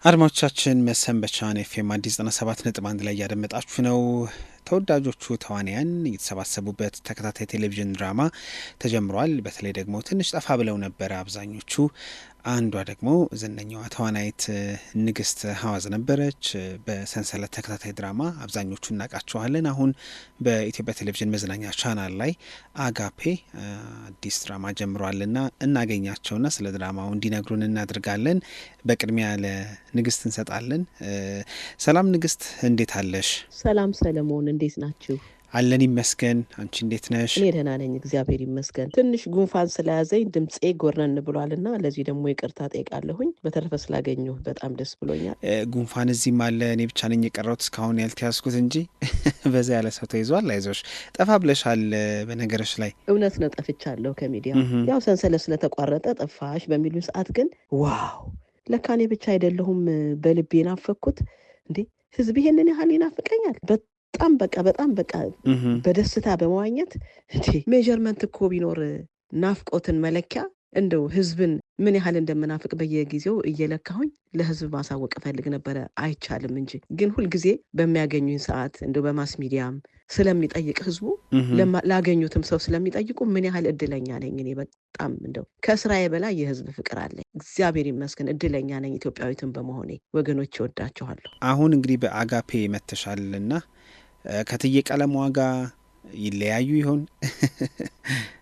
አድማጮቻችን መሰንበቻን ኤፍኤም አዲስ 97.1 ላይ እያደመጣችሁ ነው። ተወዳጆቹ ተዋንያን የተሰባሰቡበት ተከታታይ ቴሌቪዥን ድራማ ተጀምሯል። በተለይ ደግሞ ትንሽ ጠፋ ብለው ነበረ አብዛኞቹ። አንዷ ደግሞ ዝነኛዋ ተዋናይት ንግስት ሀዋዝ ነበረች። በሰንሰለት ተከታታይ ድራማ አብዛኞቹ እናውቃቸዋለን። አሁን በኢትዮጵያ ቴሌቪዥን መዝናኛ ቻናል ላይ አጋፔ አዲስ ድራማ ጀምሯልና እናገኛቸውና ስለ ድራማው እንዲነግሩን እናድርጋለን። በቅድሚያ ለንግስት እንሰጣለን። ሰላም ንግስት፣ እንዴት አለሽ? ሰላም ሰለሞን፣ እንዴት ናችሁ? አለን ይመስገን። አንቺ እንዴት ነሽ? እኔ ደህና ነኝ እግዚአብሔር ይመስገን። ትንሽ ጉንፋን ስለያዘኝ ድምፄ ጎርነን ብሏልና ለዚህ ደግሞ ይቅርታ ጠይቃለሁኝ። በተረፈ ስላገኘሁ በጣም ደስ ብሎኛል። ጉንፋን እዚህም አለ። እኔ ብቻ ነኝ የቀረሁት እስካሁን ያልተያዝኩት እንጂ በዛ ያለ ሰው ተይዟል። አይዞሽ። ጠፋ ብለሻል። በነገሮች ላይ እውነት ነው፣ ጠፍቻለሁ ከሚዲያ። ያው ሰንሰለት ስለተቋረጠ ጠፋሽ በሚሉ ሰዓት ግን ዋው ለካ እኔ ብቻ አይደለሁም በልቤ ናፈኩት። እንዴ ህዝብ ይሄንን ያህል ይናፍቀኛል? በጣም በቃ በደስታ በመዋኘት እንዴ ሜጀርመንት እኮ ቢኖር ናፍቆትን መለኪያ እንደው ህዝብን ምን ያህል እንደምናፍቅ በየጊዜው እየለካሁኝ ለህዝብ ማሳወቅ ፈልግ ነበረ። አይቻልም እንጂ ግን ሁልጊዜ በሚያገኙኝ ሰዓት እንደው በማስ ሚዲያም ስለሚጠይቅ ህዝቡ ላገኙትም ሰው ስለሚጠይቁ ምን ያህል እድለኛ ነኝ እኔ። በጣም እንደው ከስራዬ በላይ የህዝብ ፍቅር አለኝ። እግዚአብሔር ይመስገን እድለኛ ነኝ ኢትዮጵያዊትን በመሆኔ። ወገኖች እወዳችኋለሁ። አሁን እንግዲህ በአጋፔ መተሻልና ከትዬ ቀለሟ ጋር ይለያዩ ይሆን?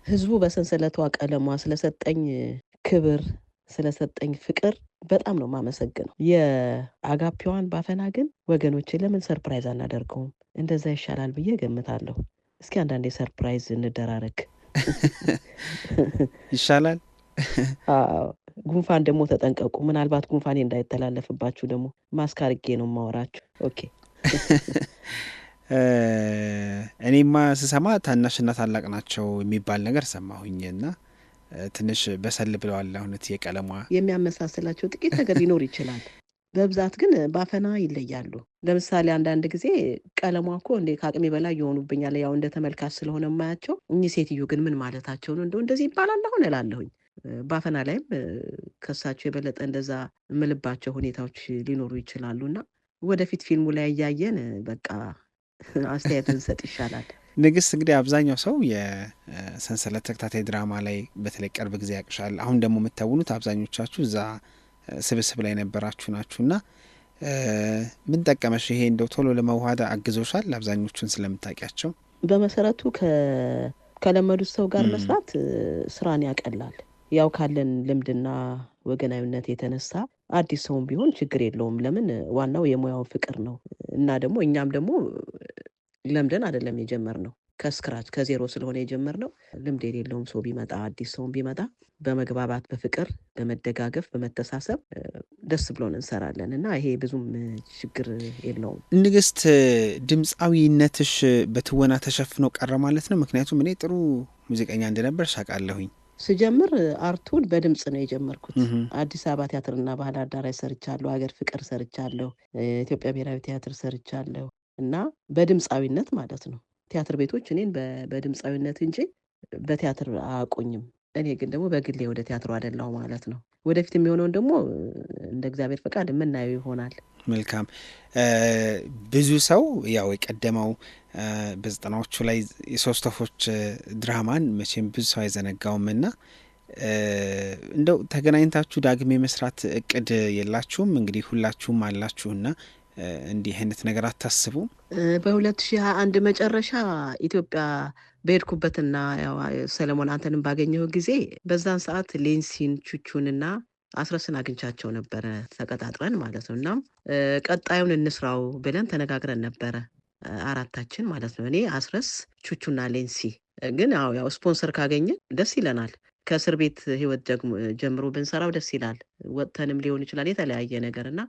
ህዝቡ በሰንሰለቷ ቀለሟ ስለሰጠኝ ክብር ስለሰጠኝ ፍቅር በጣም ነው የማመሰግነው። የአጋፔዋን ባፈና ግን ወገኖቼ ለምን ሰርፕራይዝ አናደርገውም? እንደዛ ይሻላል ብዬ ገምታለሁ። እስኪ አንዳንዴ ሰርፕራይዝ እንደራረግ ይሻላል። ጉንፋን ደግሞ ተጠንቀቁ። ምናልባት ጉንፋኔ እንዳይተላለፍባችሁ ደግሞ ማስክ አድርጌ ነው የማወራችሁ። ኦኬ። እኔማ ስሰማ ታናሽና ታላቅ ናቸው የሚባል ነገር ሰማሁኝና ትንሽ በሰል ብለዋል። አሁን የቀለሟ የሚያመሳስላቸው ጥቂት ነገር ሊኖር ይችላል። በብዛት ግን ባፈና ይለያሉ። ለምሳሌ አንዳንድ ጊዜ ቀለሟ እኮ እንደ ከአቅሜ በላይ የሆኑብኛል። ያው እንደ ተመልካች ስለሆነ የማያቸው እኚህ ሴትዮ ግን ምን ማለታቸው ነው? እንደዚህ ይባላል አሁን እላለሁኝ። ባፈና ላይም ከሳቸው የበለጠ እንደዛ የምልባቸው ሁኔታዎች ሊኖሩ ይችላሉና ወደፊት ፊልሙ ላይ እያየን በቃ አስተያየት እንሰጥ ይሻላል። ንግስት፣ እንግዲህ አብዛኛው ሰው የሰንሰለት ተከታታይ ድራማ ላይ በተለይ ቅርብ ጊዜ ያቅሻል። አሁን ደግሞ የምትተውኑት አብዛኞቻችሁ እዛ ስብስብ ላይ ነበራችሁ ናችሁና ምን ጠቀመሽ? ይሄ እንደው ቶሎ ለመዋሃድ አግዞሻል? አብዛኞቹን ስለምታውቂያቸው። በመሰረቱ ከለመዱት ሰው ጋር መስራት ስራን ያቀላል። ያው ካለን ልምድና ወገናዊነት የተነሳ አዲስ ሰውም ቢሆን ችግር የለውም። ለምን ዋናው የሙያው ፍቅር ነው እና ደግሞ እኛም ደግሞ ለምደን አይደለም የጀመርነው፣ ከስክራች ከዜሮ ስለሆነ የጀመርነው። ልምድ የሌለውም ሰው ቢመጣ አዲስ ሰውም ቢመጣ በመግባባት በፍቅር በመደጋገፍ በመተሳሰብ ደስ ብሎን እንሰራለን እና ይሄ ብዙም ችግር የለውም። ንግስት፣ ድምፃዊነትሽ በትወና ተሸፍኖ ቀረ ማለት ነው? ምክንያቱም እኔ ጥሩ ሙዚቀኛ እንደነበር ሻቃለሁኝ። ስጀምር አርቱን በድምጽ ነው የጀመርኩት። አዲስ አበባ ቲያትርና ባህል አዳራሽ ሰርቻለሁ፣ ሀገር ፍቅር ሰርቻለሁ፣ ኢትዮጵያ ብሔራዊ ቲያትር ሰርቻለሁ እና በድምፃዊነት ማለት ነው። ቲያትር ቤቶች እኔን በድምፃዊነት እንጂ በቲያትር አያውቁኝም። እኔ ግን ደግሞ በግሌ ወደ ቲያትሩ አይደለሁ ማለት ነው። ወደፊት የሚሆነውን ደግሞ እንደ እግዚአብሔር ፈቃድ የምናየው ይሆናል። መልካም። ብዙ ሰው ያው የቀደመው በዘጠናዎቹ ላይ የሶስት ወፎች ድራማን መቼም ብዙ ሰው አይዘነጋውም እና እንደው ተገናኝታችሁ ዳግም የመስራት እቅድ የላችሁም? እንግዲህ ሁላችሁም አላችሁና እንዲህ አይነት ነገር አታስቡም? በ2021 መጨረሻ ኢትዮጵያ በሄድኩበትና ያው ሰለሞን አንተንም ባገኘው ጊዜ በዛን ሰዓት ሌንሲን ቹቹንና አስረስን አግኝቻቸው ነበረ፣ ተቀጣጥረን ማለት ነው። እና ቀጣዩን እንስራው ብለን ተነጋግረን ነበረ፣ አራታችን ማለት ነው። እኔ አስረስ፣ ቹቹና ሌንሲ። ግን ያው ስፖንሰር ካገኘን ደስ ይለናል። ከእስር ቤት ህይወት ጀምሮ ብንሰራው ደስ ይላል። ወጥተንም ሊሆን ይችላል የተለያየ ነገር እና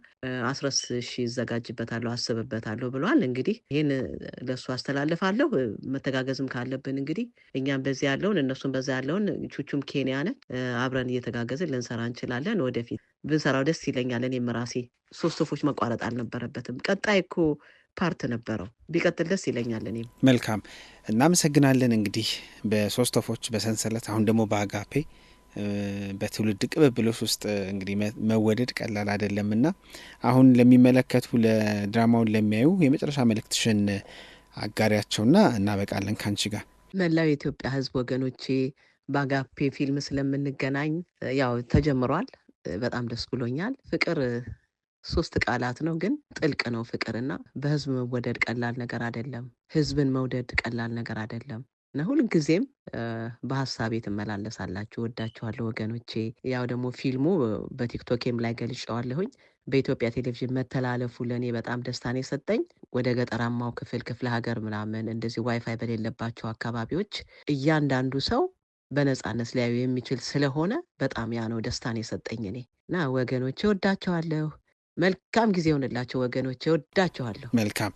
አስረስ እሺ ይዘጋጅበታለሁ አስብበታለሁ ብሏል። እንግዲህ ይህን ለእሱ አስተላልፋለሁ። መተጋገዝም ካለብን እንግዲህ እኛም በዚህ ያለውን እነሱም በዛ ያለውን፣ ቹቹም ኬንያ ነን፣ አብረን እየተጋገዝን ልንሰራ እንችላለን። ወደፊት ብንሰራው ደስ ይለኛል። እኔም ራሴ ሶስት ወፎች መቋረጥ አልነበረበትም። ቀጣይ እኮ ፓርት ነበረው፣ ቢቀጥል ደስ ይለኛል። እኔም መልካም እናመሰግናለን። እንግዲህ በሶስት ወፎች በሰንሰለት አሁን ደግሞ በአጋፔ በትውልድ ቅብብሎች ውስጥ እንግዲህ መወደድ ቀላል አይደለምና አሁን ለሚመለከቱ ለድራማውን ለሚያዩ የመጨረሻ መልእክትሽን አጋሪያቸውና እናበቃለን ካንቺ ጋር። መላው የኢትዮጵያ ሕዝብ ወገኖቼ በአጋፔ ፊልም ስለምንገናኝ ያው ተጀምሯል። በጣም ደስ ብሎኛል። ፍቅር 3 ቃላት ነው፣ ግን ጥልቅ ነው ፍቅርና በህዝብ መወደድ ቀላል ነገር አይደለም። ህዝብን መውደድ ቀላል ነገር አይደለም እና ሁልጊዜም በሀሳቤ ትመላለሳላችሁ። ወዳችኋለሁ ወገኖቼ። ያው ደግሞ ፊልሙ በቲክቶኬም ላይ ገልጬዋለሁኝ። በኢትዮጵያ ቴሌቪዥን መተላለፉ ለእኔ በጣም ደስታን የሰጠኝ፣ ወደ ገጠራማው ክፍለ ሀገር ምናምን እንደዚህ ዋይፋይ በሌለባቸው አካባቢዎች እያንዳንዱ ሰው በነጻነት ሊያዩ የሚችል ስለሆነ በጣም ያ ነው ደስታን የሰጠኝ እኔ እና ወገኖቼ ወዳችኋለሁ። መልካም ጊዜ ይሆንላቸው ወገኖቼ፣ ወዳችኋለሁ። መልካም